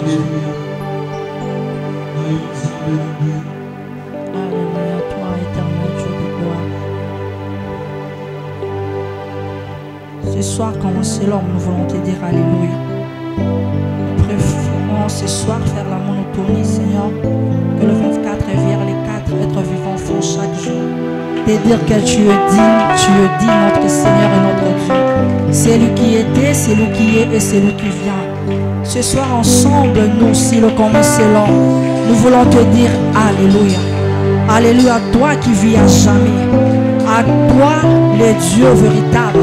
Alléluia, toi, éternel Dieu de gloire. Ce soir, comme c'est l'homme, nous voulons te dire Alléluia. Nous préférons ce soir faire la monotonie, Seigneur, que le 24 vers les 4 êtres vivants font chaque jour. Te dire que tu es digne, notre Seigneur et notre Dieu. C'est lui qui était, c'est lui qui est et c'est lui qui vient. Ce soir ensemble, nous, si le commun c'est l'homme, nous voulons te dire Alléluia. Alléluia, à toi qui vis à jamais. À toi, le Dieu véritable.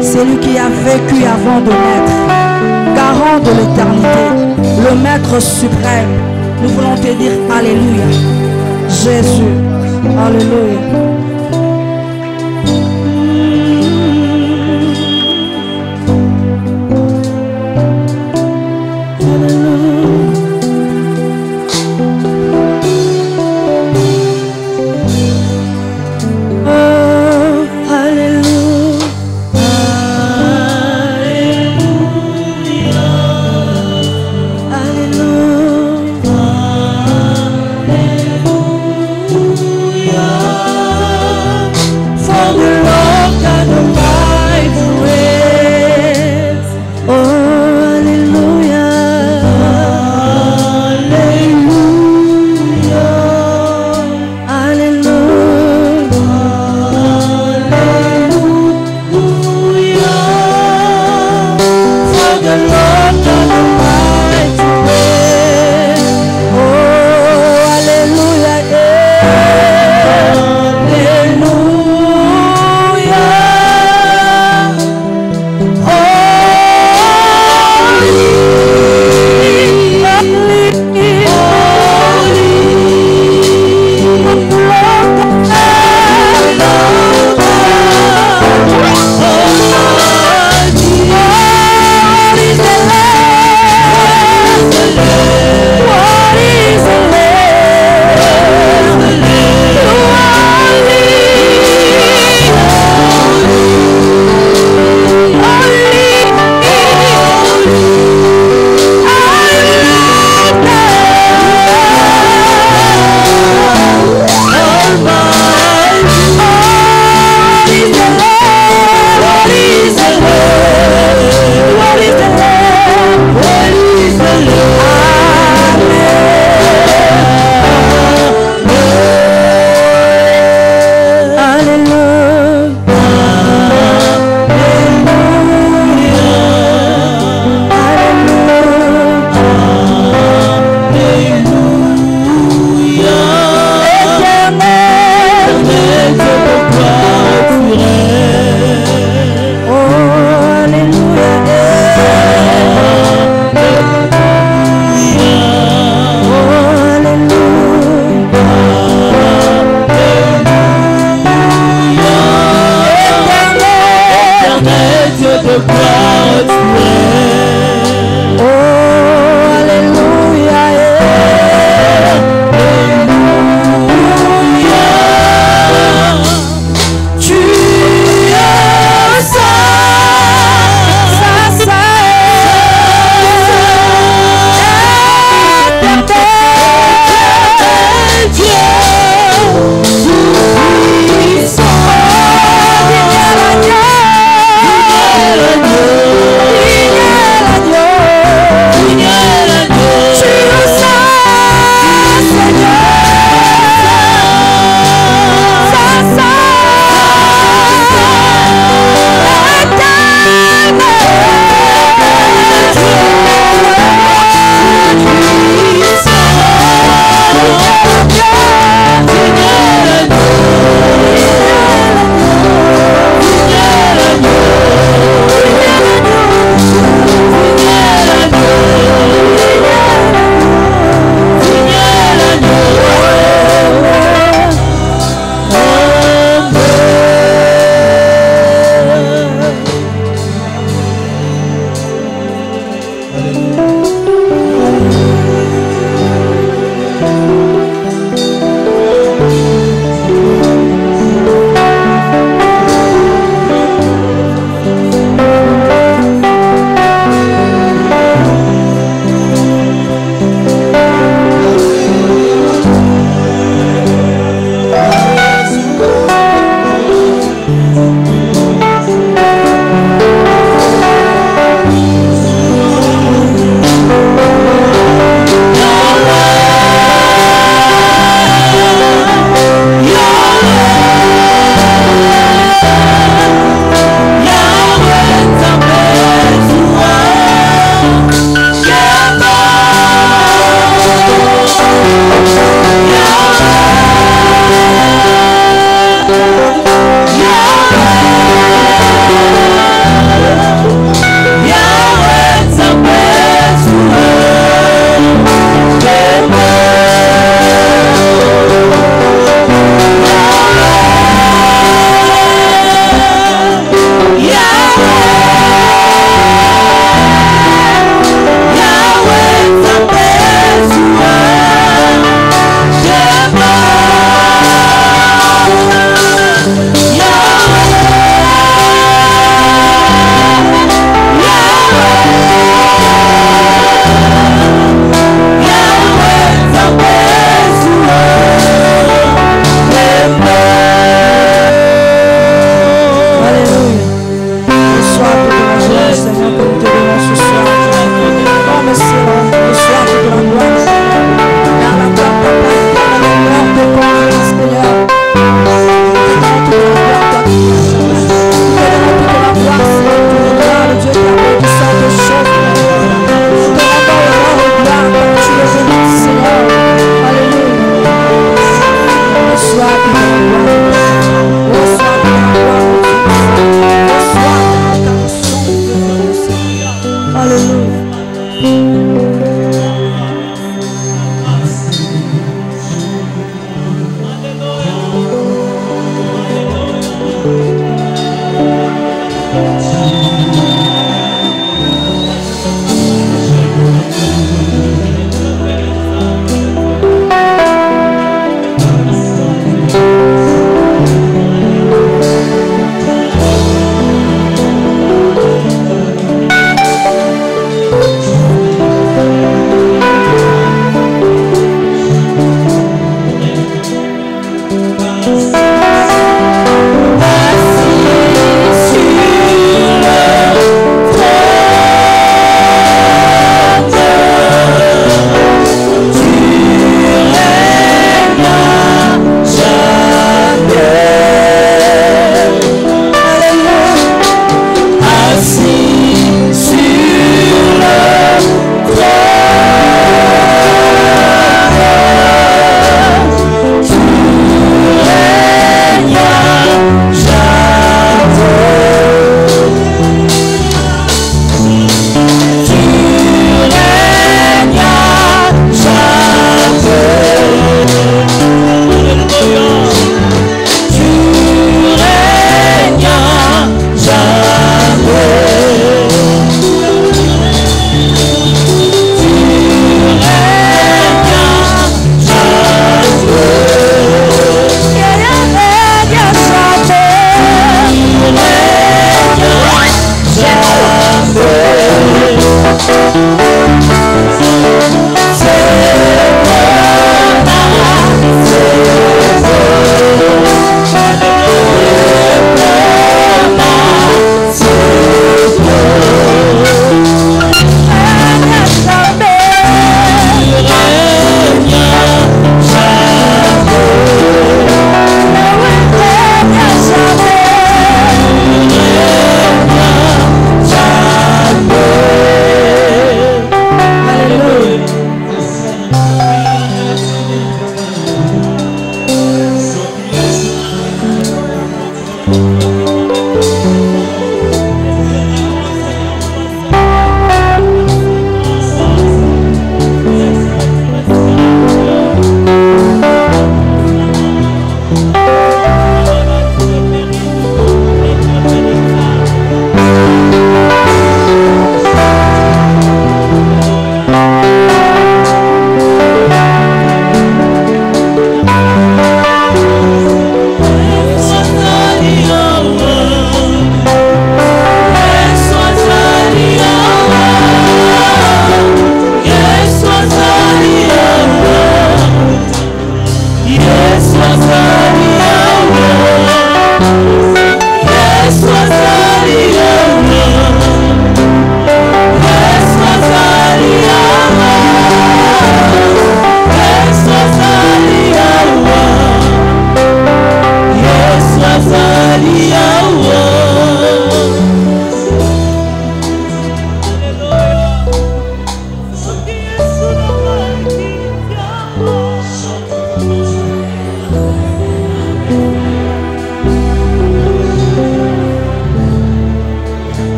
C'est lui qui a vécu avant de naître. Garant de l'éternité. Le Maître suprême. Nous voulons te dire Alléluia. Jésus. Alléluia. Alléluia.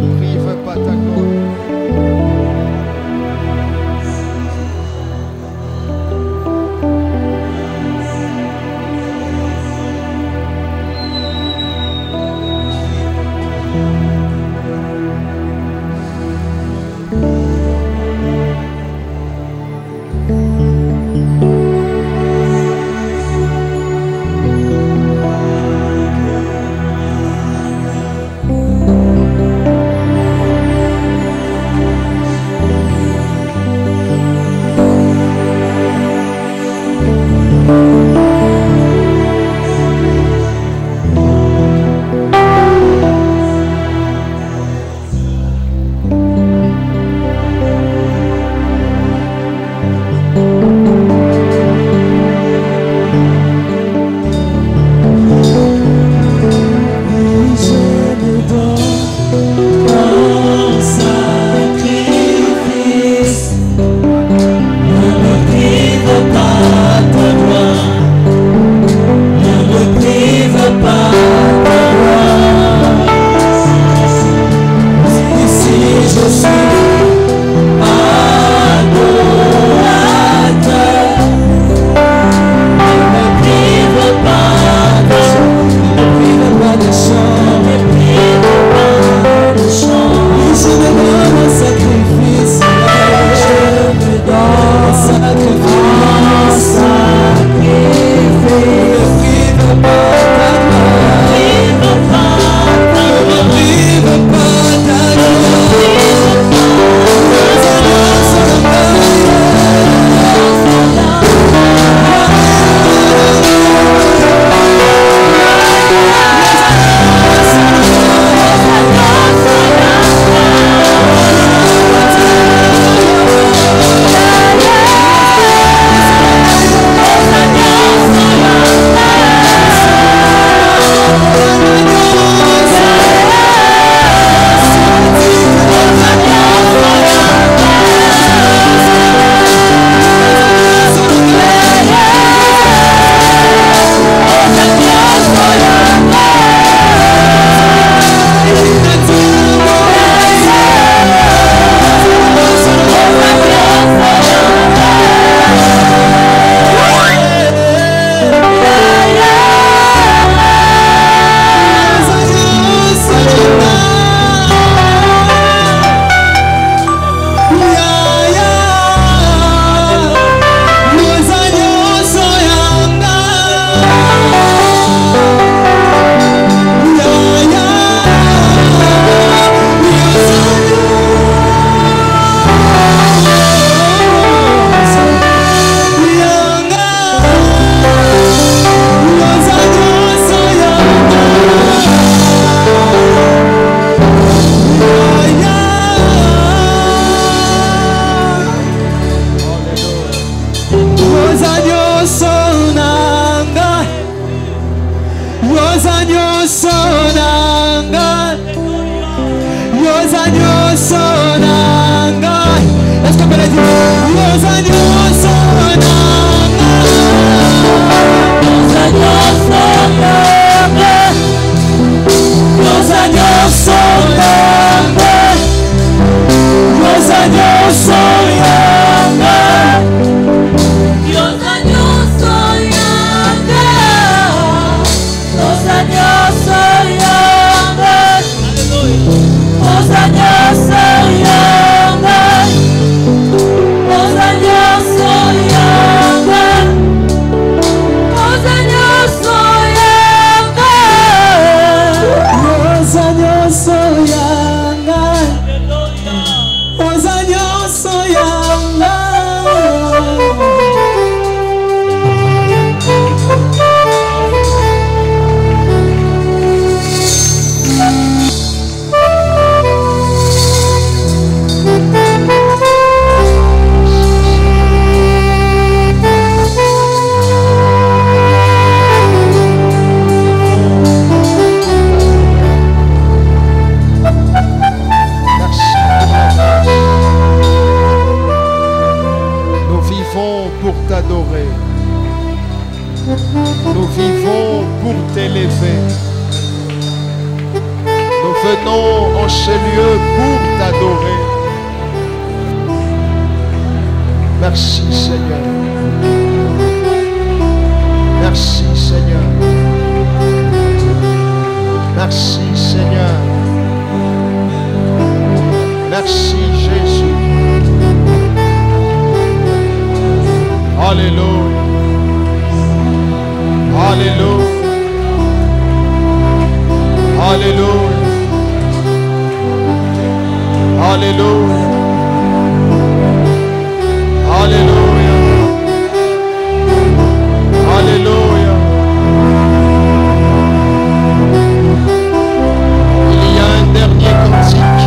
prive pas ta gloire. Los años venons en ce lieu pour t'adorer. Merci Seigneur. Merci Seigneur. Merci Seigneur. Merci Jésus. Alléluia. Alléluia. Alléluia. Alléluia. Alléluia. Alléluia. Il y a un dernier cantique.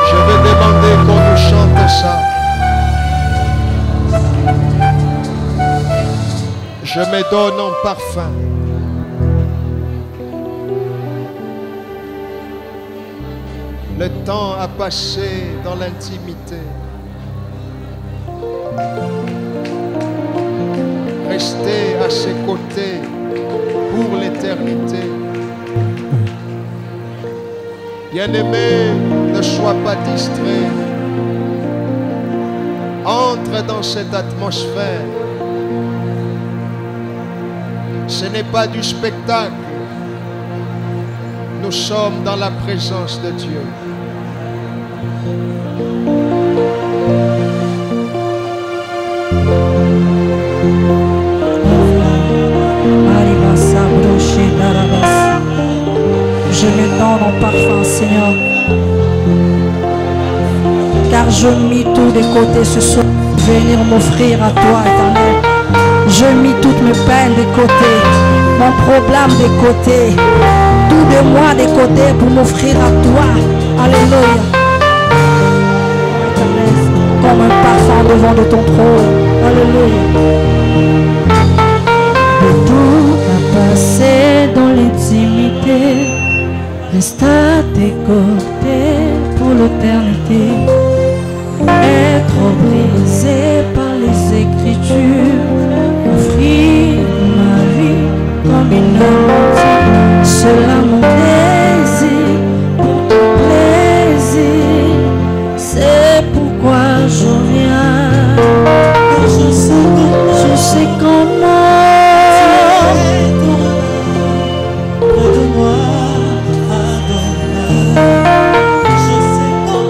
Je vais demander qu'on nous chante ça. Je me donne en parfum. Le temps a passé dans l'intimité. Rester à ses côtés pour l'éternité. Bien-aimé, ne sois pas distrait. Entre dans cette atmosphère. Ce n'est pas du spectacle. Nous sommes dans la présence de Dieu. Je me donne en parfum, Seigneur, car je mis tout de côté ce soir, venir m'offrir à toi, Éternel. Je mis toutes mes peines de côté, mon problème de côté, tout de moi de côté pour m'offrir à toi. Alléluia. Éternel, comme un parfum devant de ton trône. Alléluia. Tout a passé dans l'intimité. Reste à tes côtés pour l'éternité. Être brisé par les Écritures, offrir ma vie comme une mentire. Cela mon désir pour ton plaisir. C'est pourquoi je viens. Je sais comment. Près de moi.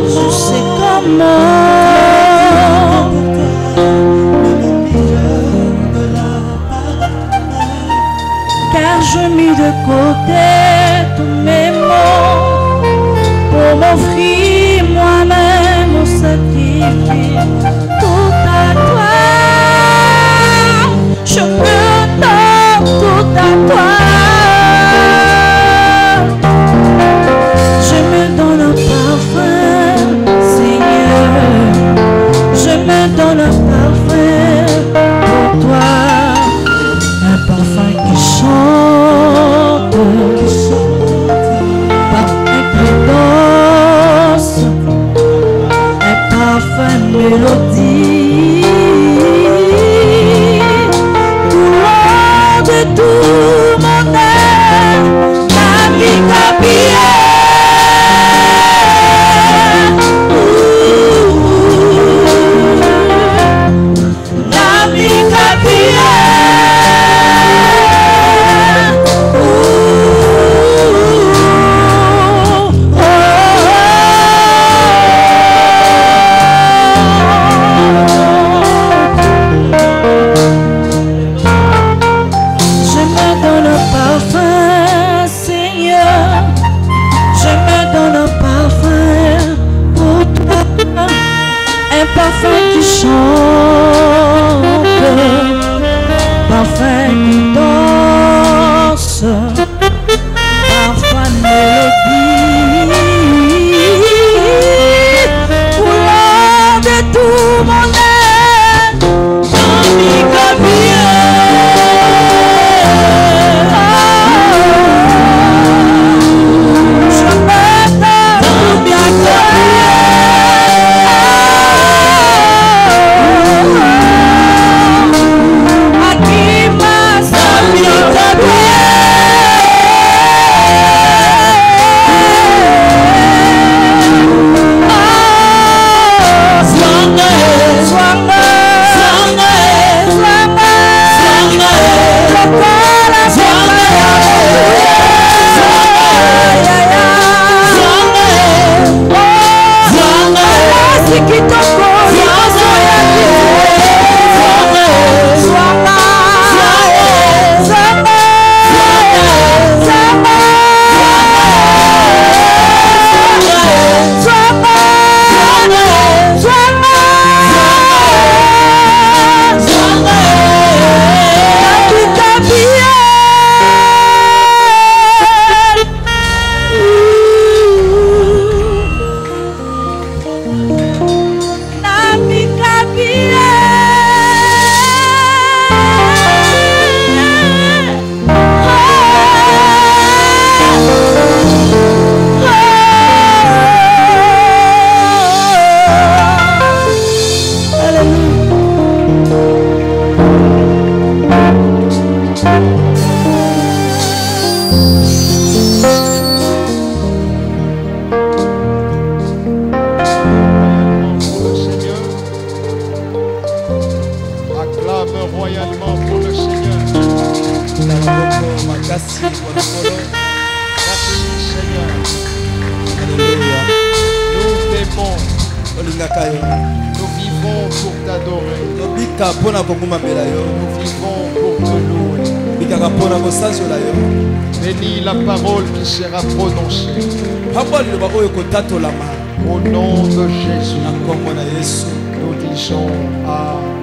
Je sais comment. Car je mis de côté tous mes mots pour m'offrir moi-même au sacrifice. Tout à toi, je me donne tout à toi. Je me donne un parfum, Seigneur. Je me donne un parfum pour toi. Un parfum qui chante, parfum qui danse, un parfum mélodie. Tout loin de tout mon âme, ma vie merci pour le polo. Merci Seigneur. Alléluia. Nous t'aimons. Olingaka yo. Nous vivons pour t'adorer. Tobika pona kongumamela yo. Nous vivons pour te louer. Bikaka pona kosanzola yo. Bénis la parole qui sera prononcée. Pamba liloba oyo kotatolama. Au nom de Jésus, Na kombo na Yesu. nous disons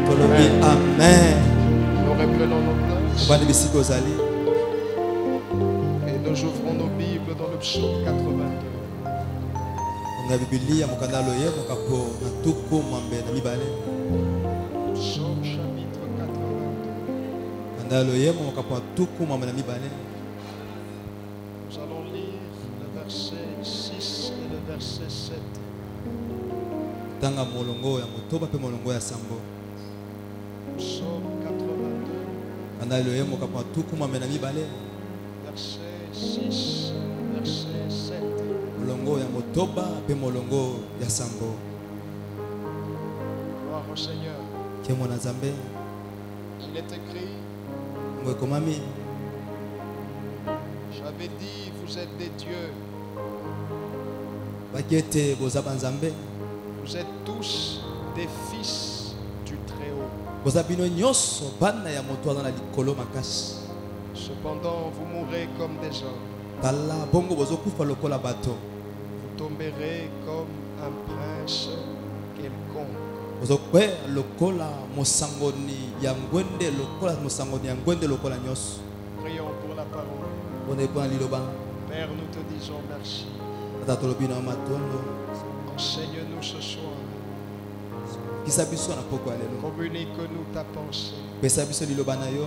Tolobi Amen. amen. Nous reprenons nos places Bani bisika ozali. et nous ouvrons nos Bibles dans le psaume 82. Na Biblia mokanda loye mokapo na tuku mwambe na mibale. Psaume chapitre 82. Kanda loye mokapo na tuku mwambe na mibale. Nous allons lire le verset 6 et le verset 7. Tanga molongo ya motoba pe molongo ya sambo. Psaume 82, Kanda loye mokapo na tuku mwambe na mibale. verset 6, verset 7. Molongo ya motoba pe molongo ya sambo. Gloire au Seigneur. Kemo na Nzambe. Il est écrit, Mwekomami. j'avais dit, vous êtes des dieux. Bakete bozaba Nzambe. Vous êtes tous des fils du Très-Haut. Bozabino nyonso bana ya moto na likolo makasi. Cependant, vous mourrez comme des hommes. Tala bongo bozokufa lokola bato. Vous tomberez comme un prince quelconque. Bozokwe lokola mosangoni ya ngwende lokola mosangoni ya ngwende lokola nyonso. Prions pour la parole. Bonne pona liloba. Père, nous te disons merci. Tata tolobino matondo. Enseigne-nous ce soir. Kisa biso na poko ya lelo. Communique-nous ta pensée. Pesa biso liloba na yo.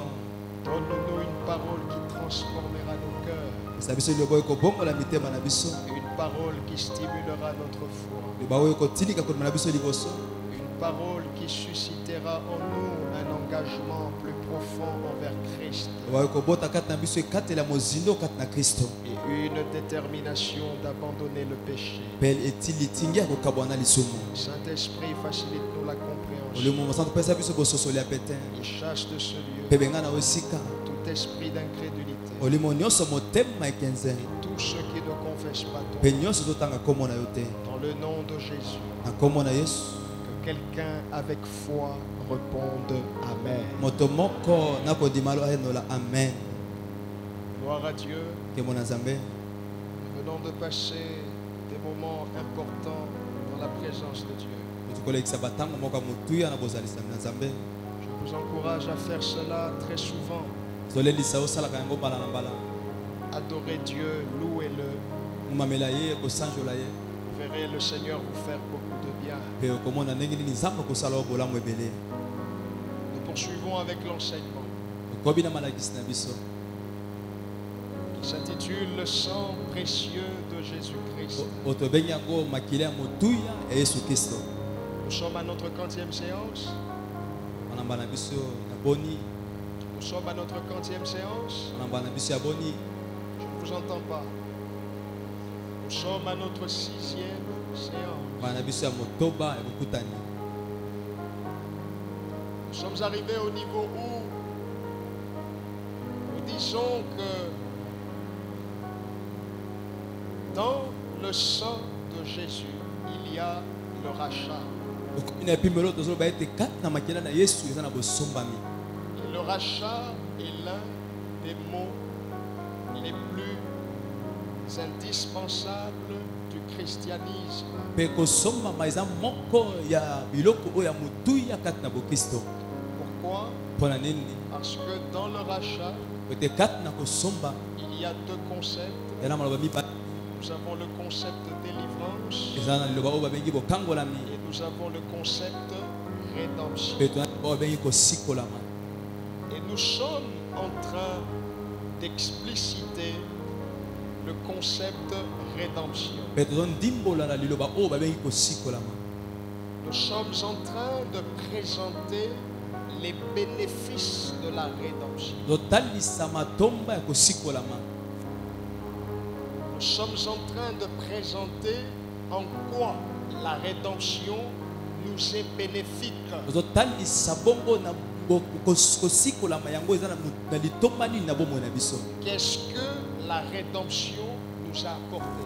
Donne-nous une parole qui transformera nos cœurs. Pesa biso liloba oyo kobongola mitema na biso. Une parole qui stimulera notre foi. Liloba oyo kotilika kodima na biso liboso. Une parole qui suscitera en nous un engagement plus profond envers Christ. Liloba oyo kobota kati na biso ekatela mozindo kati na Kristo. Et une détermination d'abandonner le péché. Bel etili tingi akokabwana lisumu. Saint-Esprit, facilite-nous la compréhension. Olimo mosantu pesa biso bososoli ya pete. Et chasse de ce lieu Pebenga na osika. tout esprit d'incrédulité. Olimo nyonso motema ekenze. Tous ceux qui ne confessent pas ton Pe nom. nyonso totanga kombo na yo te. Dans le nom de Jésus. Na kombo na Yesu. Que quelqu'un avec foi réponde Amen. Moto moko na kodima lo ayenola amen. Gloire à Dieu. Kemo na Nzambe. Nous venons de passer des moments importants dans la présence de Dieu. Tukolekisa batango moka mutuya na bozalisa na Nzambe. Je vous encourage à faire cela très souvent. Zolelisa osala kango bala na bala. Adorez Dieu, louez-le. Mumamela ye kosanjola ye. Vous verrez le Seigneur vous faire beaucoup de bien. Pe komona ndenge nini Nzambe kosala o bolamu ebele. Nous poursuivons avec l'enseignement Kobi na malakisi na biso. qui s'intitule Le sang précieux de Jésus-Christ. Otobengi yango makile ya motuya ya Yesu Kristo. Nous sommes à notre 40e séance. Manamba na biso ya boni. Nous sommes à notre 40e séance. Manamba na biso ya boni. Je ne vous entends pas. Nous sommes à notre 6e séance. Bana biso ya motoba ya bokutani. Nous sommes arrivés au niveau où nous disons que dans le sang de Jésus, il y a le rachat. Okomina epimelo tozoloba ete kati na makila na Yesu eza na bosombami. Et le rachat est l'un des mots les plus indispensables du christianisme. Pe kosombama eza moko ya biloko oyo ya motuya kati na bokristo. Pourquoi? Mpona nini? Parce que dans le rachat, Ete kati na kosomba il y a deux concepts. eza na maloba mibale. Nous avons le concept délivrance Eza na liloba oyo babengi bokangolami. et nous avons le concept rédemption. Pe tona liloba oyo babengi kosikolama. Et nous sommes en train d'expliciter le concept rédemption. Pe tozondimbola na liloba oyo babengi kosikolama. Nous sommes en train de présenter les bénéfices de la rédemption. Totalisa matomba ya kosikolama. Nous sommes en train de présenter en quoi la rédemption nous est bénéfique. Totalisa bongo na Qu'est-ce que la rédemption nous a apporté?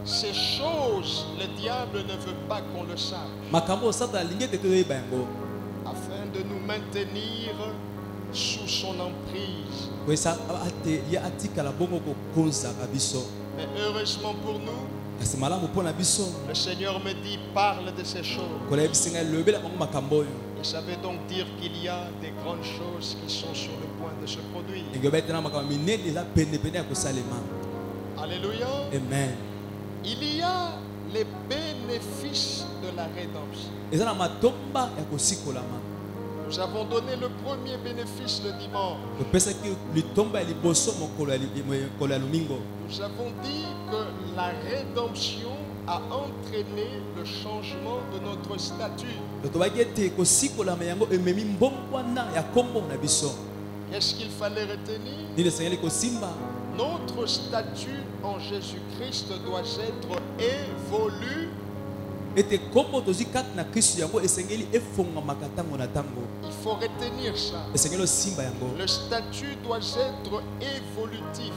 Ces choses, le diable ne veut pas qu'on le sache, afin de nous maintenir sous son emprise. Mais heureusement pour nous, le Seigneur me dit, parle de ces choses. Et ça veut donc dire qu'il y a des grandes choses qui sont sur le point de se produire. Alléluia. Amen. Il y a les bénéfices de la rédemption. Nous avons donné le premier bénéfice le dimanche. Nous avons dit que la rédemption a entraîné le changement de notre statut. Qu'est-ce qu'il fallait retenir? Notre statut en Jésus-Christ doit être évolué. Il faut retenir ça. Le statut doit être évolutif,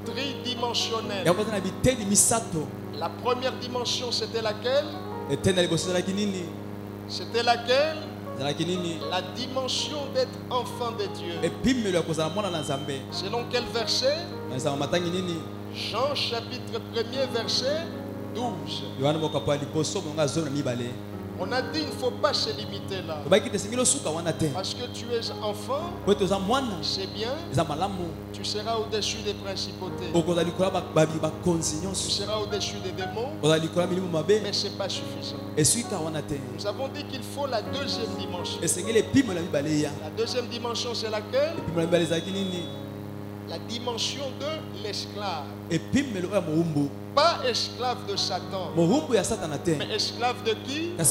tridimensionnel. La première dimension, c'était laquelle? C'était laquelle? La dimension d'être enfant de Dieu. Selon quel verset? Jean chapitre 1er verset 12. On a dit il ne faut pas se limiter là. Parce que tu es enfant, c'est bien. Tu seras au-dessus des principautés. Tu seras au-dessus des démons. Mais ce n'est pas suffisant. Nous avons dit qu'il faut la deuxième dimension. La deuxième dimension, c'est laquelle? La dimension de l'esclave. Pas esclave de Satan, mais esclave de qui? De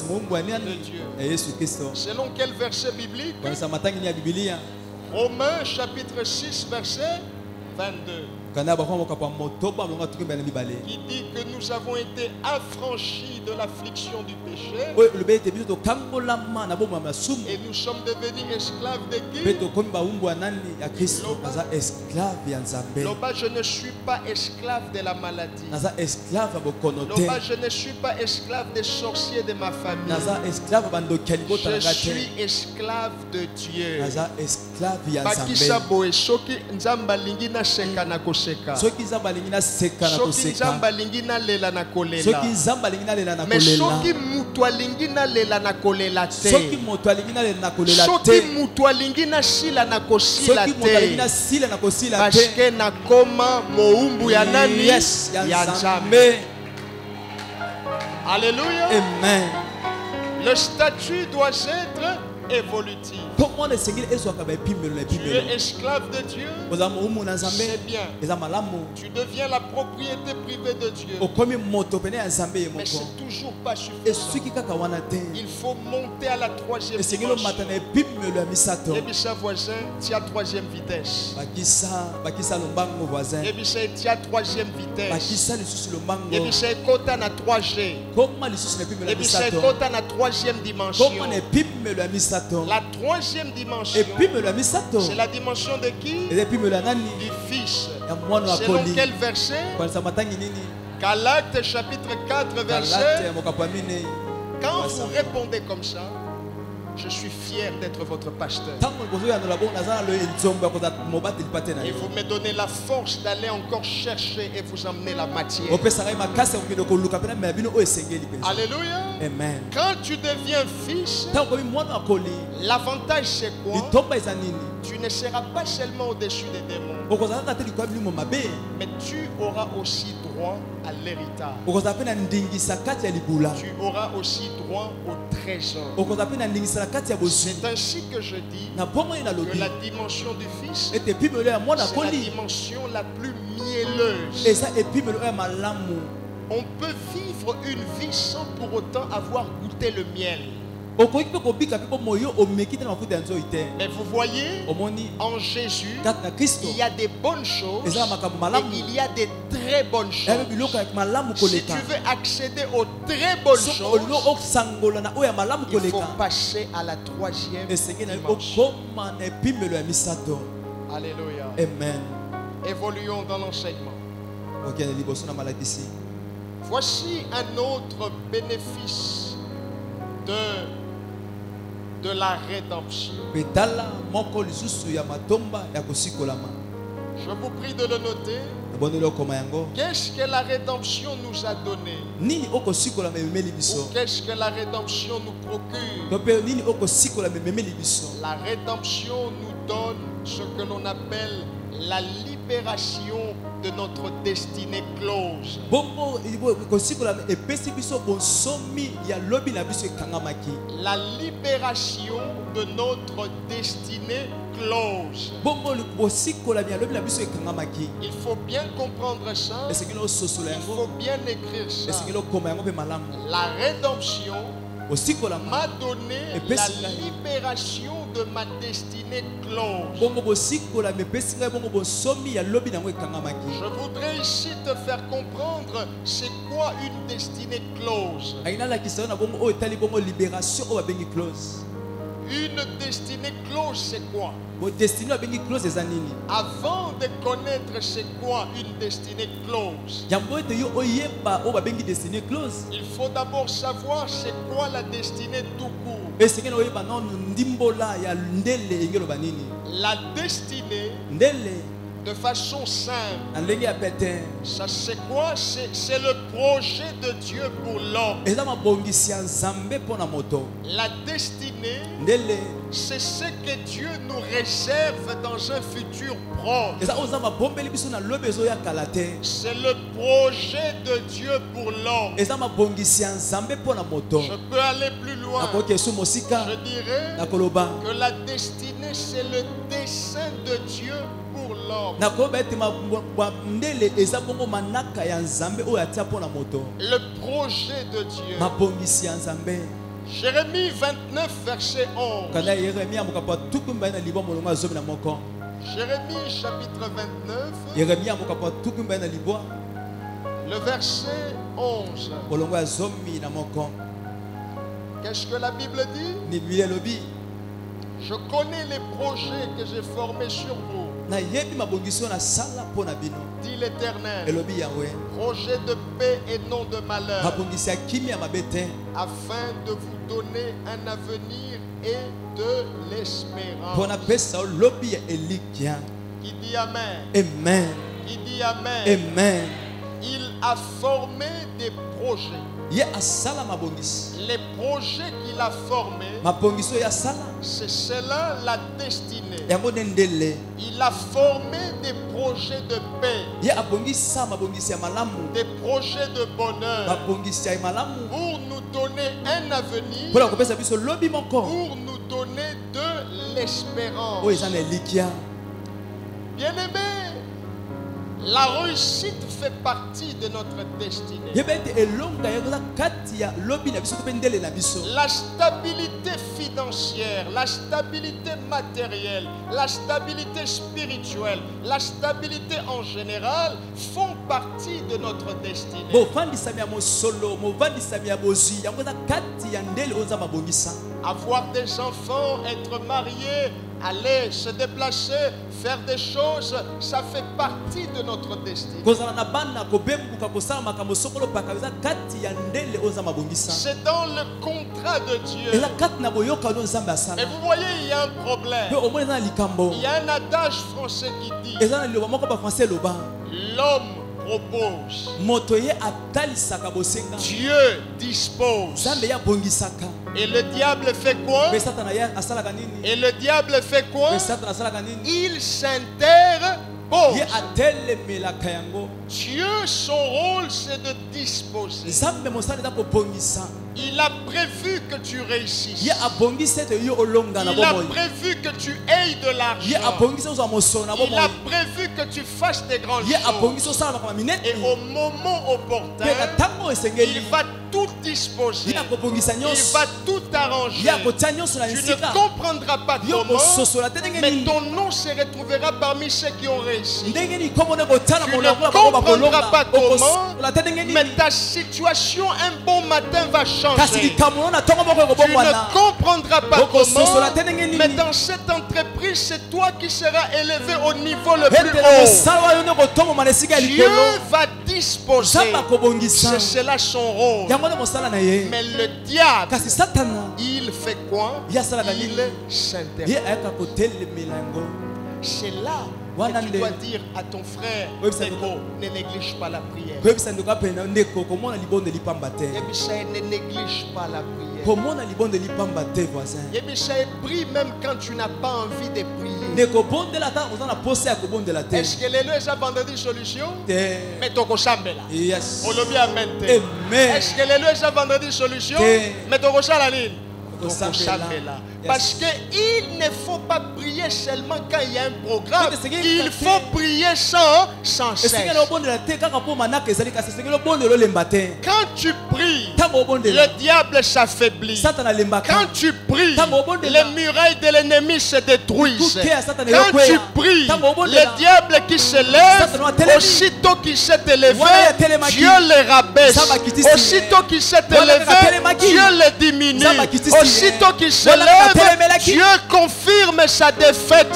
Dieu. Selon quel verset biblique? Romains chapitre 6 verset 22. Qui dit que nous avons été affranchis de l'affliction du péché. Et nous sommes devenus esclaves de qui? Loba, je ne suis pas esclave de la maladie. Loba, je ne suis pas esclave des sorciers de ma famille. Je suis esclave de Dieu. Bakisa boe soki nzamba lingi na seka na koseka. Soki nzamba lingi na lela na kolela. Mais soki mutu alingi na lela na kolela te. Soki mutu alingi na sila na kosila te. Parce que na koma moumbu ya nani? Ya Nzambe. Alléluia. Amen. Le statut doit être évolutif. Tu es esclave de Dieu, c'est bien. Tu deviens la propriété privée de Dieu. Mais c'est toujours pas suffisant. Il faut monter à la troisième dimension. Et puis sa voisin, tu as troisième vitesse. Et puis tu as troisième vitesse. Et puis c'est quota na 3G. Et puis c'est quota na troisième dimension. La troisième dimension, c'est la dimension de qui? Du Fils. Selon quel verset? Galates chapitre 4 verset. Quand vous répondez comme ça, je suis fier d'être votre pasteur. Et vous me donnez la force d'aller encore chercher et vous emmener la matière. Alléluia. Amen. Quand tu deviens fils, l'avantage c'est quoi? Tu ne seras pas seulement au-dessus des démons, mais tu auras aussi droit à l'héritage. Tu auras aussi droit au trésor. C'est ainsi que je dis que la dimension du Fils, c'est la dimension la plus mielleuse. On peut vivre une vie sans pour autant avoir goûté le miel. Mais vous voyez, en Jésus, il y a des bonnes choses et il y a des très bonnes choses. Si tu veux accéder aux très bonnes choses, il faut passer à la troisième dimension. Alléluia. Amen. Évoluons dans l'enseignement. Voici un autre bénéfice de la rédemption. Je vous prie de le noter. Qu'est-ce que la rédemption nous a donné? Ou qu'est-ce que la rédemption nous procure? La rédemption nous donne ce que l'on appelle la libération de notre destinée close. La libération de notre destinée close. Il faut bien comprendre ça. Il faut bien écrire ça. La rédemption m'a donné la libération de ma destinée close. Je voudrais ici te faire comprendre c'est quoi une destinée close. Une destinée close, c'est quoi? Avant de connaître c'est quoi une destinée close, il faut d'abord savoir c'est quoi la destinée tout court. La destinée, de façon simple, ça c'est quoi? C'est le projet de Dieu pour l'homme. La destinée, c'est ce que Dieu nous réserve dans un futur proche. C'est le projet de Dieu pour l'homme. Je peux aller plus loin. Je dirais que la destinée, c'est le dessein de Dieu pour l'homme. Le projet de Dieu. Jérémie 29, verset 11. Jérémie chapitre 29, le verset 11. Qu'est-ce que la Bible dit? Je connais les projets que j'ai formés sur vous, dit l'Éternel, projet de paix et non de malheur, afin de vous donner un avenir et de l'espérance. Qui dit Amen? Amen. Qui dit Amen? Amen. Il a formé des projets. Les projets qu'il a formés, c'est cela la destinée. Il a formé des projets de paix, des projets de bonheur, pour nous donner un avenir, pour nous donner de l'espérance. Bien-aimé, la réussite fait partie de notre destinée. La stabilité financière, la stabilité matérielle, la stabilité spirituelle, la stabilité en général font partie de notre destinée. Avoir des enfants, être marié, aller se déplacer, faire des choses, ça fait partie de notre destinée. C'est dans le contrat de Dieu. Et vous voyez, il y a un problème. Il y a un adage français qui dit: l'homme propose, Dieu dispose. Et le diable fait quoi? Et le diable fait quoi? Il s'interpose. Dieu, son rôle, c'est de disposer. Il a prévu que tu réussisses. Il a prévu que tu aies de l'argent. Il a prévu que tu fasses des grandes choses. Et au moment opportun, il va tout disposer. Il va tout arranger. Tu ne comprendras pas comment, mais ton nom se retrouvera parmi ceux qui ont réussi. Tu ne comprendras pas comment, mais ta situation un bon matin va changer. Tu ne comprendras pas comment, mais dans cette entreprise, c'est toi qui seras élevé au niveau le plus haut. Dieu va disposer. C'est cela son rôle. Mais le diable, il fait quoi? Il s'interdit. C'est là que tu dois dire à ton frère, ne néglige pas la prière. Ne néglige pas la prière. Prie même quand tu n'as pas envie de prier. Est-ce que les lois vendredi solution? Mais ton koshambela. Yes. Amen. Est-ce que les lois vendredi solution? Mais ton koshalaline. Parce qu'il ne faut pas prier seulement quand il y a un programme. Il faut prier sans cesse. Quand tu pries, le diable s'affaiblit. Quand tu pries, les murailles de l'ennemi se détruisent. Quand tu pries, le diable qui se lève, aussitôt qu'il s'est élevé, Dieu le rabaisse. Aussitôt qu'il s'est élevé, Dieu le diminue. Aussitôt qu'il se lève, Dieu confirme sa défaite.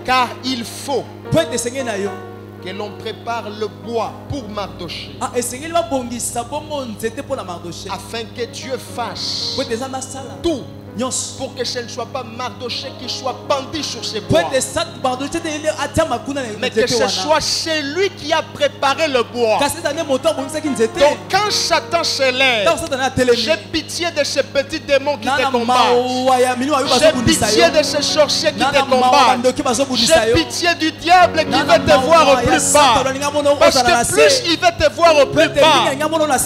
Car il faut que l'on prépare le bois pour Mardochée, afin que Dieu fasse tout pour que ce ne soit pas Mardochée qui soit pendu sur ses bois, mais que ce soit celui qui a préparé le bois. Donc quand Satan se lève, j'ai pitié de ces petits démons qui te combattent. J'ai pitié de ces sorciers qui te combattent. J'ai pitié du diable qui veut te voir au plus bas. Parce que plus il veut te voir au plus bas,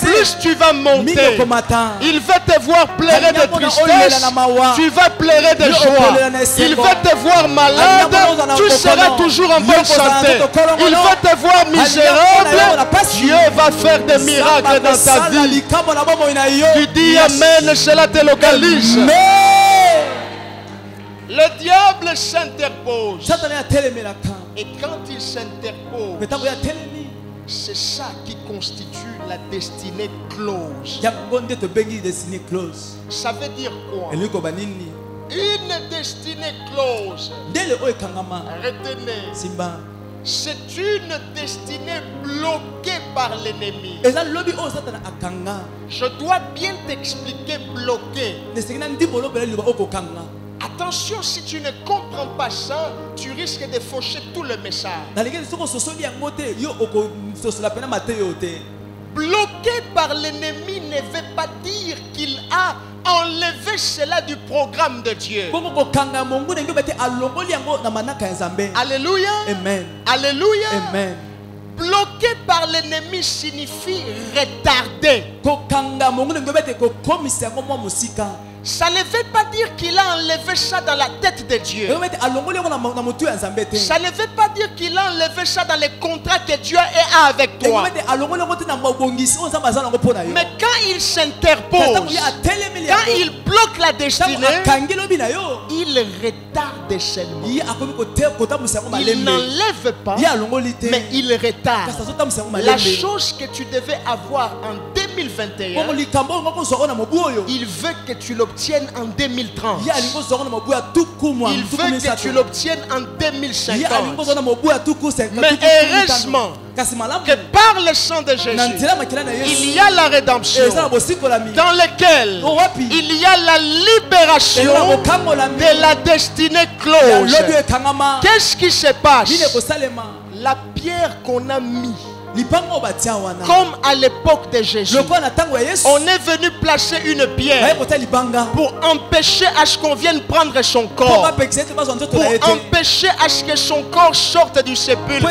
plus tu vas monter. Il veut te voir pleurer de tristesse, tu vas pleurer de joie. Il va te voir malade, tu seras toujours en bonne santé. Il va te voir misérable, Dieu va faire des miracles dans ta vie. Tu dis Amen, cela te localise. Le diable s'interpose. Et quand il s'interpose, c'est ça qui constitue la destinée close. Ça veut dire quoi? Une destinée close. Retenez. C'est une destinée bloquée par l'ennemi. Je dois bien t'expliquer bloqué. Attention, si tu ne comprends pas ça, tu risques de faucher tout le message. Bloqué par l'ennemi ne veut pas dire qu'il a enlevé cela du programme de Dieu. Alléluia. Amen. Alléluia. Amen. Bloqué par l'ennemi signifie retardé. Ça ne veut pas dire qu'il a enlevé ça dans la tête de Dieu. Ça ne veut pas dire qu'il a enlevé ça dans les contrats que Dieu a avec toi. Mais quand il s'interpose, quand il bloque la destinée, il retarde seulement. Il n'enlève pas, mais il retarde. La chose que tu devais avoir en 2021, il veut que tu l'obtiennes en 2030. Il veut que tu l'obtiennes en 2050. Mais heureusement que par le sang de Jésus, il y a la rédemption, dans laquelle il y a la libération de la destinée close. Qu'est-ce qui se passe? La pierre qu'on a mise, comme à l'époque de Jésus, on est venu placer une pierre pour empêcher à ce qu'on vienne prendre son corps, pour empêcher à ce que son corps sorte du sépulcre.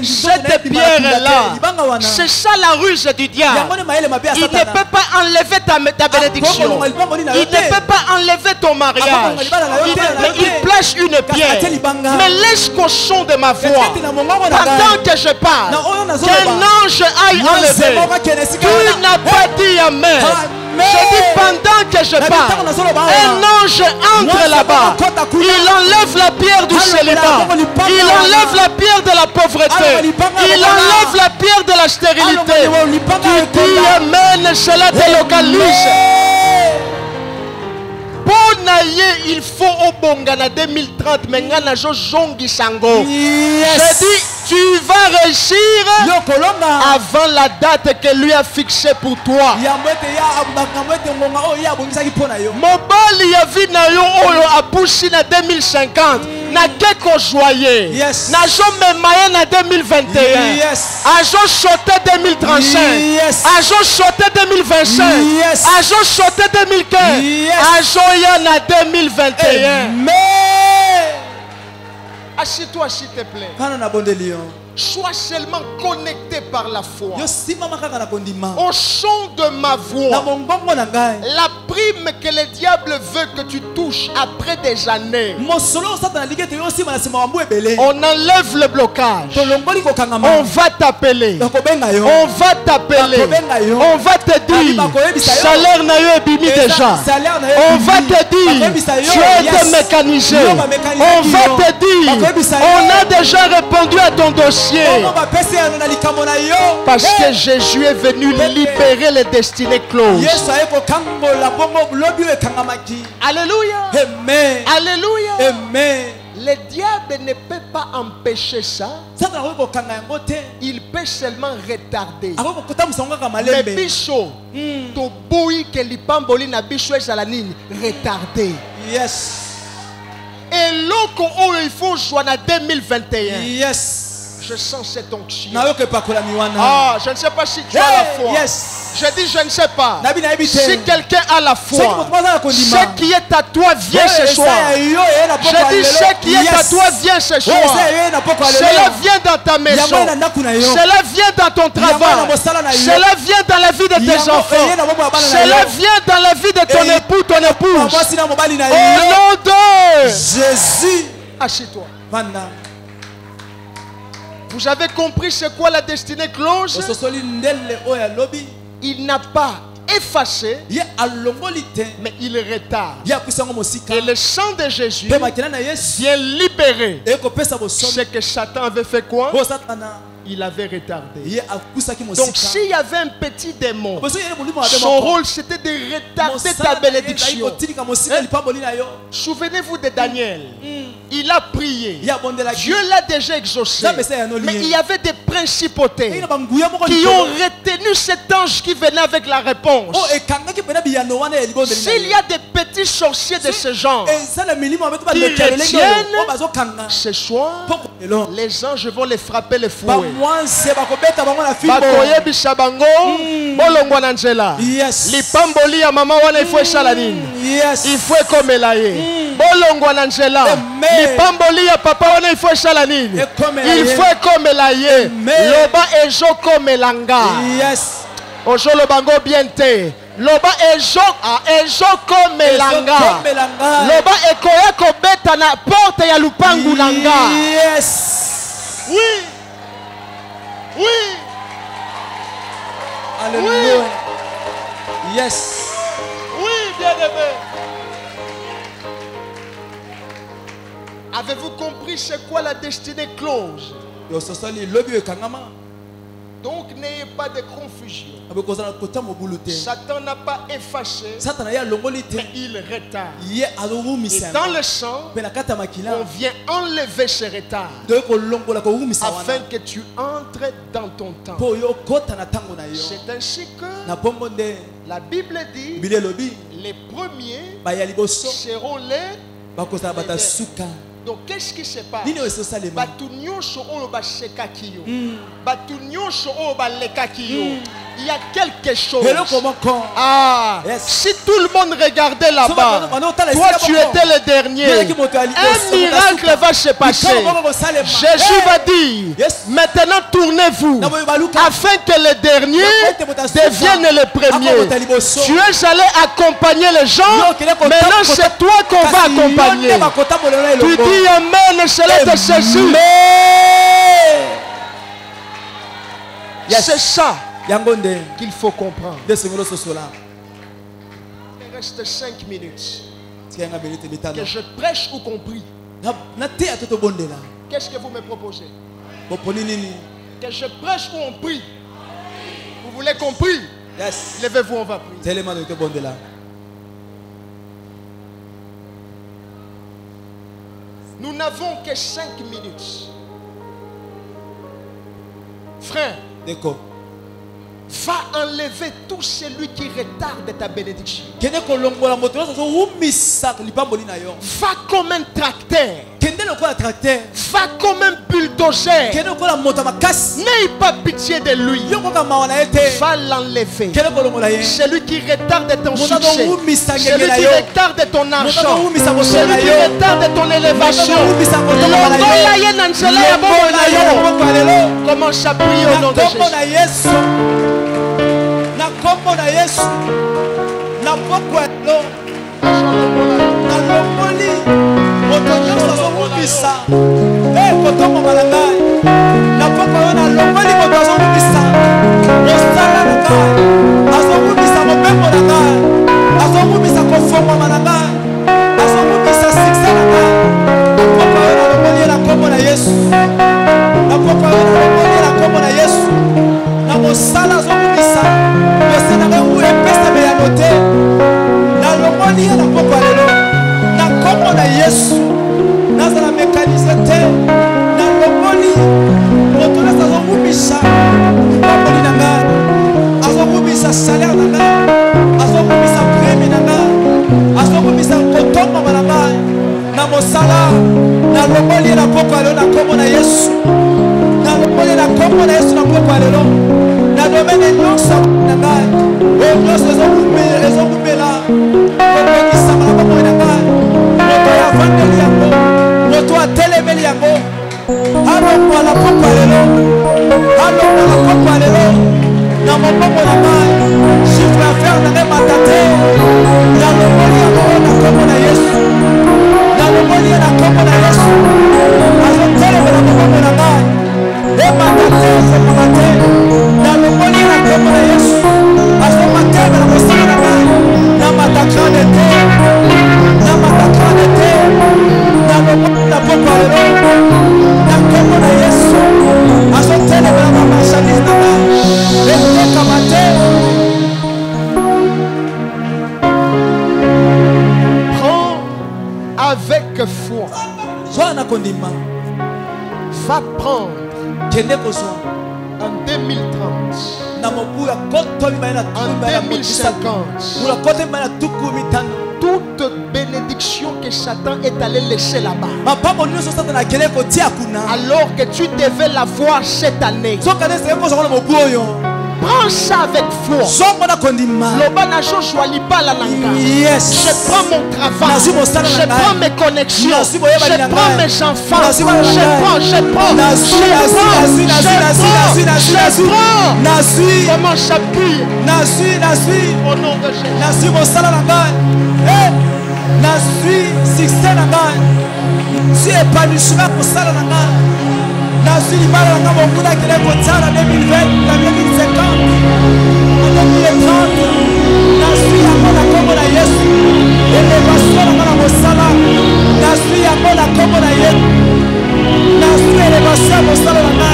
Cette pierre-là, c'est ça la ruse du diable. Il ne peut pas enlever ta bénédiction. Il ne peut pas enlever ton mariage. Il place une pierre. Mais laisse qu'au son de ma voix, pendant que je parle, qu'un ange aille enlever. Tu n'as pas dit Amen. Je dis pendant que je parle, un ange entre là-bas. Il enlève la pierre du célibat. Il enlève la pierre de la pauvreté. Il enlève la pierre de la stérilité. Tu dis Amen, cela délocalise. Il faut au Bongana 2030, mais ngana jo jongi sango. Je dis, tu vas réussir avant la date que lui a fixée pour toi. Mobali ya vi na yo oyo abushi na 2050. Na keko joyeux. Na jo memaye na 2021. A jo choté 2035. A jo choté 2025. A jo choté 2015. A jo ya na 2021. Assieds-toi s'il te plaît. Sois seulement connecté par la foi. Au son de ma voix. La prime que le diable veut que tu touches après des années. On enlève le blocage. On va t'appeler. On va t'appeler. On va te dire salaire n'a eu bimi déjà. On va te dire tu as été mécanisé. On va te dire on a déjà répondu à ton dossier. Parce que Jésus est venu libérer les destinées closes. Alléluia. Amen. Alléluia. Amen. Le diable ne peut pas empêcher ça. Il peut seulement retarder. Mais bicho, to boui que l'ipamboli na bicho ezalanini retarder. Yes. Et l'autre il faut jouer en 2021. Yes. Je sens cette onction. Ah, je ne sais pas si tu as la foi. Yes. Je dis je ne sais pas. Si quelqu'un a la foi, ce qui est à toi vient ce soir. Je dis ce qui est à toi vient ce soir. Cela vient dans ta maison. Cela vient dans ton travail. Cela vient dans la vie de tes enfants. Cela vient dans la vie de ton époux, ton épouse. Au nom de Jésus. Assieds-toi. Vous avez compris c'est quoi la destinée close? Il n'a pas effacé, mais il retarde. Et le sang de Jésus vient libérer ce que Satan avait fait quoi? Il avait retardé. Donc s'il y avait un petit démon, son rôle c'était de retarder ta bénédiction. Souvenez-vous de Daniel. Il a prié. Dieu l'a déjà exaucé. Mais il y avait des principautés qui ont retenu cet ange qui venait avec la réponse. S'il y a des petits sorciers de ce genre qui retiennent, ce soir, les anges vont les frapper les fouets. Bakoye bisabango bolongwa na nzela lipamboli ya mama wana ifo esala nini ifo ekomela ye bolongwa na nzela lipamboli ya papa wana ifo esala nini ifo ekomela ye loba ezokomela nga ozoloba ngo bien te loba ezokomela nga loba ekoya kobeta na porte ya lupangu na nga. Oui. Oui. Alléluia. Oui. Yes. Oui, bien-aimé. Avez-vous compris c'est quoi la destinée close? Donc n'ayez pas de confusion. Satan n'a pas effacé, mais il retarde. Et dans le sang, on vient enlever ce retard afin que tu entres dans ton temps. C'est ainsi que la Bible dit les premiers seront les. Donc qu'est-ce qui se passe? Il y a quelque chose. Ah, si tout le monde regardait là-bas, toi tu étais le dernier. Un miracle va se passer. Jésus va dire, maintenant tournez-vous afin que les derniers deviennent les premiers. Tu es allé accompagner les gens, maintenant c'est toi qu'on va accompagner. Tu dis Amen, cela te saisit. C'est ça qu'il faut comprendre. Il reste 5 minutes. Que je prêche ou compris. Qu'est-ce que vous me proposez? Que je prêche ou on prie? Vous voulez qu'on prie? Yes. Levez-vous, on va prier. Nous n'avons que 5 minutes. Frère, va enlever tout celui qui retarde ta bénédiction. Va comme un tracteur. Va comme un bulldozer. N'aie pas pitié de lui. Va l'enlever. Celui qui retarde ton succès. Celui qui retarde ton argent. Celui qui retarde ton élévation. Commence à prier au nom de Jésus. Na kombo na Yesu na poko elo na lomoli motonyo azobisa kotomo malangai na poko na lomoli moto azobisa ostala na ngai azobisa mobembo na ngai azobisa konforma malangai azobisa siksa na ngai na poko na lomoli na kombo na Yesu na poko na lomoli na kombo na Yesu na mosala azobisa na lomoni na poko lelo na kombo na Yesu nazala mécanisé te na lomoni moto na azobisa pokoli na ngai azobisa salaire na ngai azobisa prime na ngai azobisa kotomba na ngai na mosala na lomoni na poko lelo na kombo na Yesu na lomoni na kombo na Yesu na poko lelo na domaine nyonso na ngai nyonso ezokupela kokokisama na bomoi na ngai moto avandeli yango moto atelemeli yango alongwa na pokwa lelo alongwa na pokwa lelo na mobongo na ngai chiffre affaire na ngai matate na lomoni yango na kombo na Yesu na lomoni na kombo na Yesu azotelemela mobongo na ngai ematate ezomaka te na lomoni na kombo na Yesu azomateme na mosala na ngai na matakrane te na matakrane te na lomoni na pokwa lelo na kombo na Yesu azotelemela na marchandise na ngai ekokama te. Prends avec foi. Va prendre en 2030, en 2050, toute bénédiction que Satan est allé laisser là-bas, alors que tu devais la voir cette année, prends ça avec foi. Je prends mon travail, je prends mes connexions, je prends mes enfants, je prends. Comment s'appuie au nom de Jésus. Nasi libala na mokuna kile kotala 2020 na 2050 na 2030 nasi yango na kombo na Yesu elevation na mosala nasi yango na kombo na Yesu nasi elevation mosala na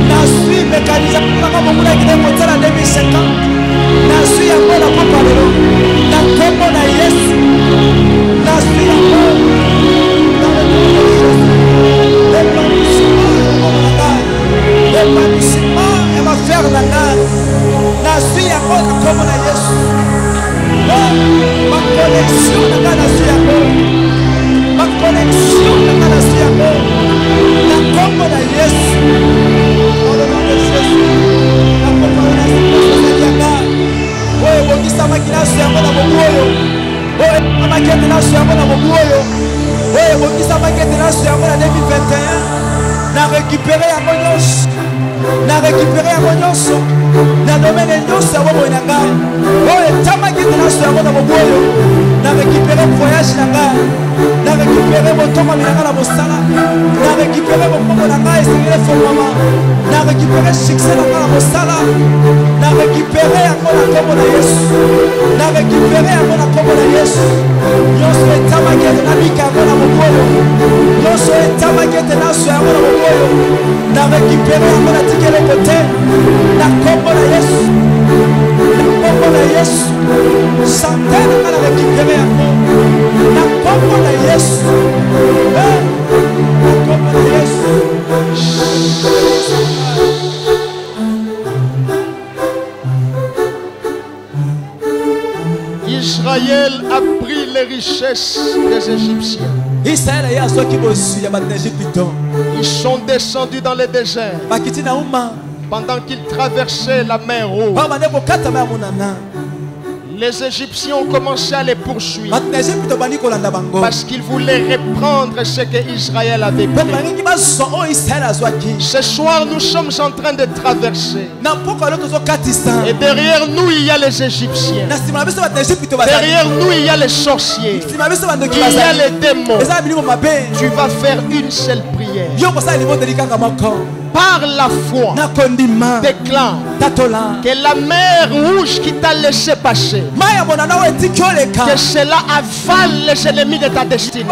nasi mécanisation na mokuna kile kotala 2050 nasi yango na kombo lelo na kombo na Yesu nasi yango l'épanouissement et ma faire la nage. La suite à quoi comme la Yesu. Ma connexion de la suite ma connexion de la suite la comme la Yesu. Dans le nom de Jésus. La comme la suite. Oh, bon, qui ça m'a qui l'a suite à la boboyo. Oh, ma qui l'a suite à la boboyo. Oh, bon, qui ça m'a qui l'a suite à la 2021. Na récupérer à Monyos, na récupérer à Monyos, na domaine nyonso ya bobo na ngai. Oh, etama ki na so ya bobo boyo. Na récupérer voyage na ngai. na récupérer mon temps à la mosala, na récupérer mon moment à essayer de faire maman, na récupérer succès à la mosala, na récupérer à mon comme la yes, na récupérer à mon comme la yes. Yo soy tamaguete na mika na mokoyo, yo soy tamaguete na soya na mokoyo, na récupérer à mon atike le côté, na comme la yes, na comme la yes, santé na récupérer à mon, na comme la yes, na comme la yes. Israël a pris les richesses des Égyptiens. Ils sont descendus dans le désert pendant qu'ils traversaient la mer Rouge. Les Égyptiens ont commencé à les poursuivre parce qu'ils voulaient reprendre ce que Israël avait pris. Ce soir, nous sommes en train de traverser. Et derrière nous, il y a les Égyptiens. Derrière nous, il y a les sorciers. Il y a les démons. Tu vas faire une seule prière. Par la foi, déclare que la mer Rouge qui t'a laissé passer, que cela avale les ennemis de ta destinée, que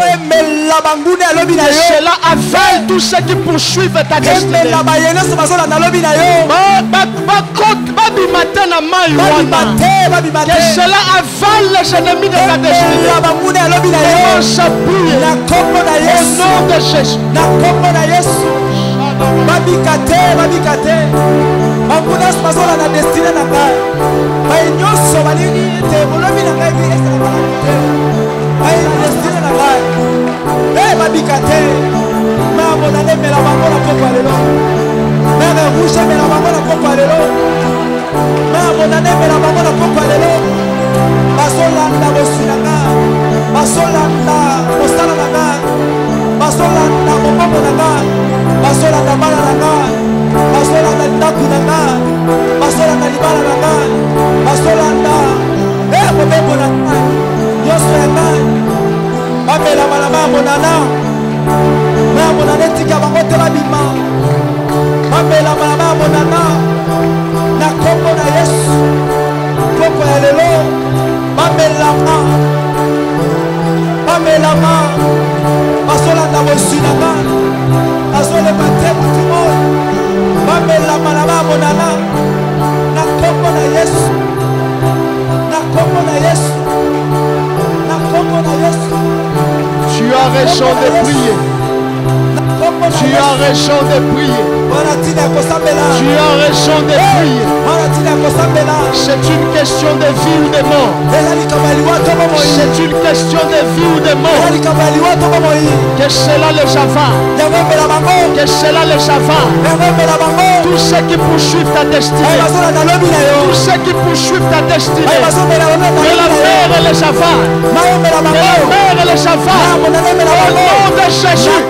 cela avale tous ceux qui poursuivent ta destinée. Que cela avale les ennemis de ta destinée. Commence à prier au nom de Jésus. Babikate, babikate. Bamunas mazola na destinée na ngai. Bainyoso balini te bolobi na ngai bi esa na balite. Bai na destinée na ngai. Babikate. Mamo na ne mela bango na poko lelo. Mera rouge mela bango na poko lelo. Mamo na ne mela bango na poko lelo. Basolanda bosinanga. Basolanda bosala na ngai. Basolanda momo na ngai. Basolanda bala na ngai. Basolanda ndaku na ngai. Basolanda libala na ngai. Basolanda mobembo na ngai. Nyonso ya ngai. Bamela malama monana. Na monana tika bango te babima. Bamela malama monana. Na kombo na Yesu. Kombo ya lelo. Bamelama. Bamelama. Basolanda bosinanga. Basole batemu tumo. Bamelama na monana. Na kombo na Yesu. Na kombo na Yesu. Na kombo na Yesu. Tu as raison de prier. Tu as raison de prier. Tu as raison de prier. C'est une question de vie ou de mort. C'est une question de vie ou de mort. Que cela les avare. Que cela les avare. Tous ceux qui poursuivent ta destinée. Tous ceux qui poursuivent ta destinée. Que la mer les avare. Que la mer les avare. Au nom de Jésus.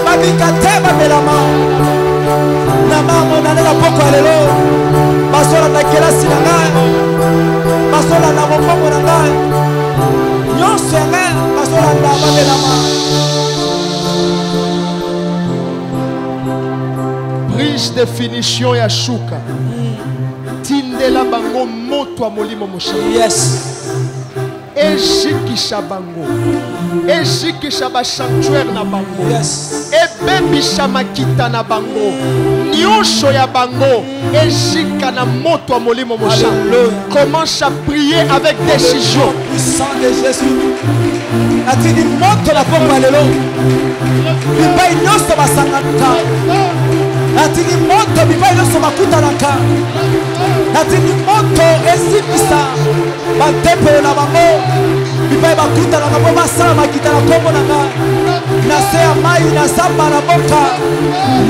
Babikate babelama na mamo na la poko lelo basola na kelasi na ngai basola na mokongo na ngai nyonso ngai basola na babelama. Prise de finition ya shuka tindela bango moto a molimo moshiki. Yes. Ejikisha bango. Ejikisha ba sanctuaire na bango. Yes. Ebebisha makita na bango. Nyosho ya bango. Ejika na moto a molimo mosha. Commence à prier avec décision. Puissant de Jésus. Atini moto la poko lelo. Bibai nyoso basangaka. Atini moto bibai nyoso makuta naka. Atini moto ezikisa batepe na bango. Bibai bakuta na bango basala makita na kombo na nga. Na se ya mai na samba na boka.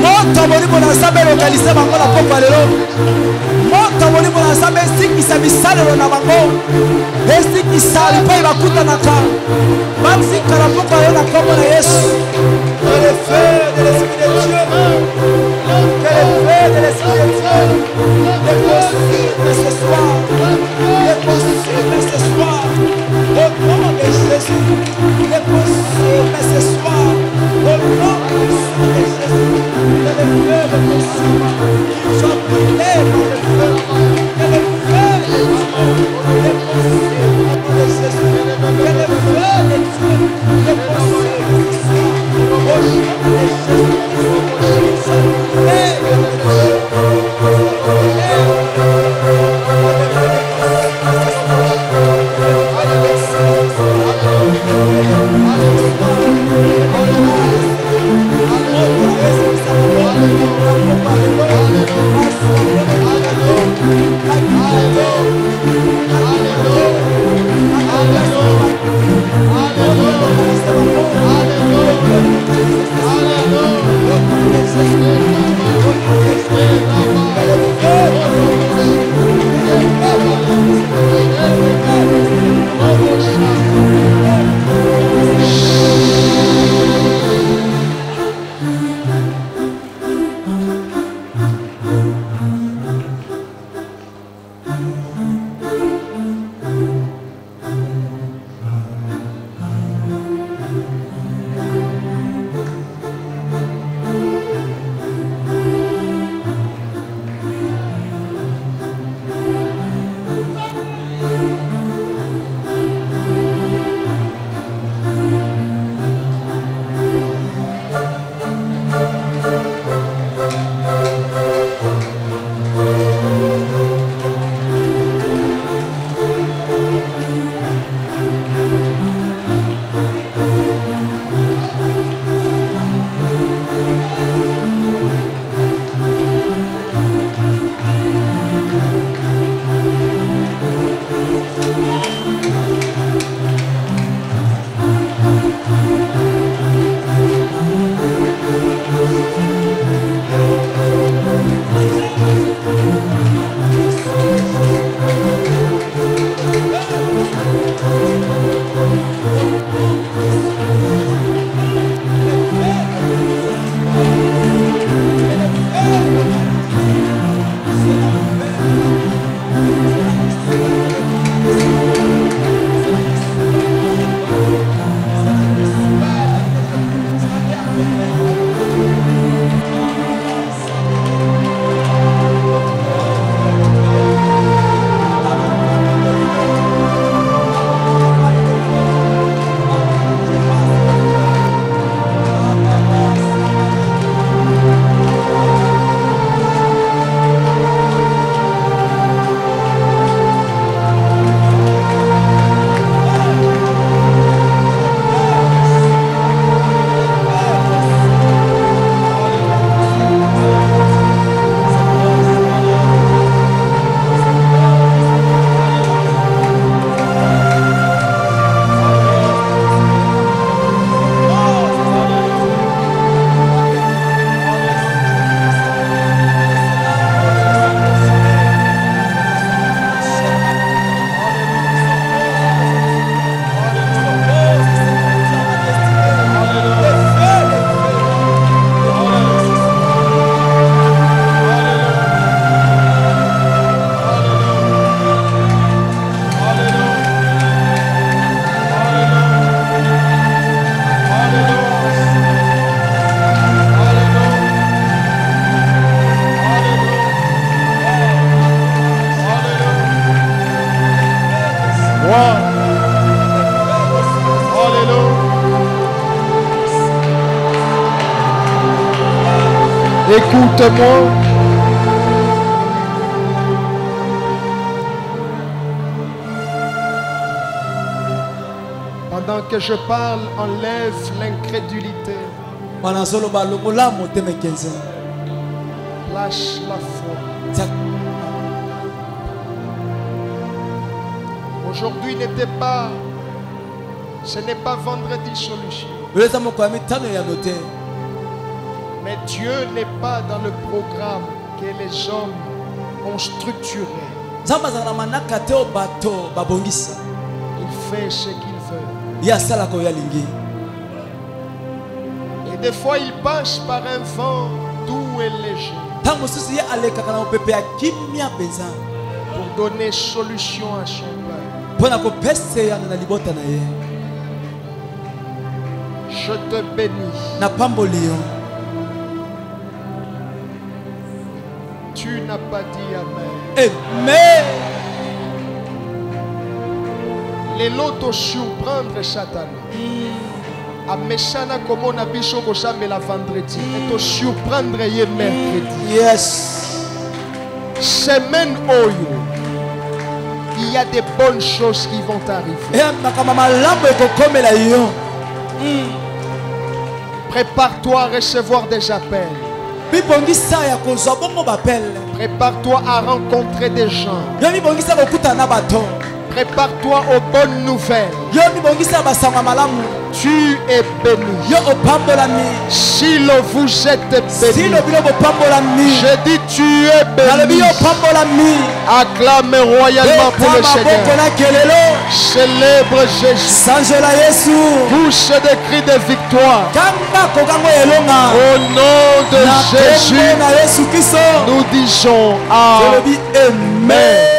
Moto molimo na samba lokalise bango na poko lelo. Moto molimo na samba ezikisa misalelo na bango. Ezikisa bibai bakuta naka. Bamzika na poko lelo na kombo na Yesu. Que le feu de l'Esprit de Dieu. Que le feu de l'Esprit de Dieu. Les consume ce soir. Les consume ce soir. Écoute-moi. Pendant que je parle, enlève l'incrédulité. Lâche la foi. Aujourd'hui ce n'est pas vendredi solution. Mais Dieu n'est pas dans le programme que les hommes ont structuré. Il fait ce qu'il veut. Et des fois il passe par un vent doux et léger pour donner solution à son peuple. Je te bénis. Tu n'as pas dit amen. Amen. Les lots surprendre Satan. Ameshana comme on a bicho ko la vendredi. Et te surprendre hier mercredi. Yes. Semaine oyo. Il y a des bonnes choses qui vont arriver. Prépare-toi à recevoir des appels. Prépare-toi à rencontrer des gens. Prépare-toi aux bonnes nouvelles. Tu es béni. Si vous êtes béni, je dis tu es béni. Acclame royalement pour le Seigneur. Célèbre Jésus. Pousse des cris de victoire. Au nom de Jésus, nous disons Amen.